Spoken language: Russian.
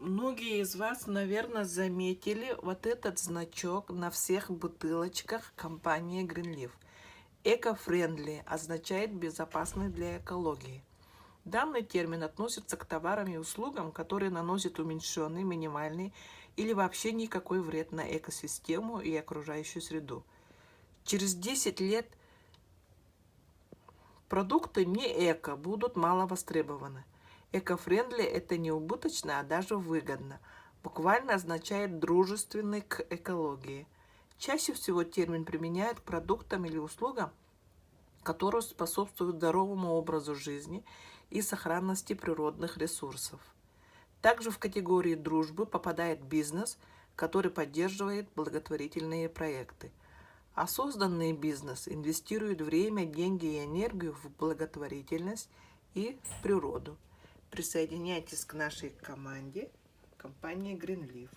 Многие из вас, наверное, заметили вот этот значок на всех бутылочках компании Greenleaf. Эко-френдли означает безопасный для экологии. Данный термин относится к товарам и услугам, которые наносят уменьшенный, минимальный или вообще никакой вред на экосистему и окружающую среду. Через 10 лет продукты не эко будут мало востребованы. Эко-френдли – это не убыточно, а даже выгодно. Буквально означает дружественный к экологии. Чаще всего термин применяют к продуктам или услугам, которые способствуют здоровому образу жизни и сохранности природных ресурсов. Также в категории дружбы попадает бизнес, который поддерживает благотворительные проекты. Осознанный бизнес инвестирует время, деньги и энергию в благотворительность и в природу. Присоединяйтесь к нашей команде компании Greenleaf.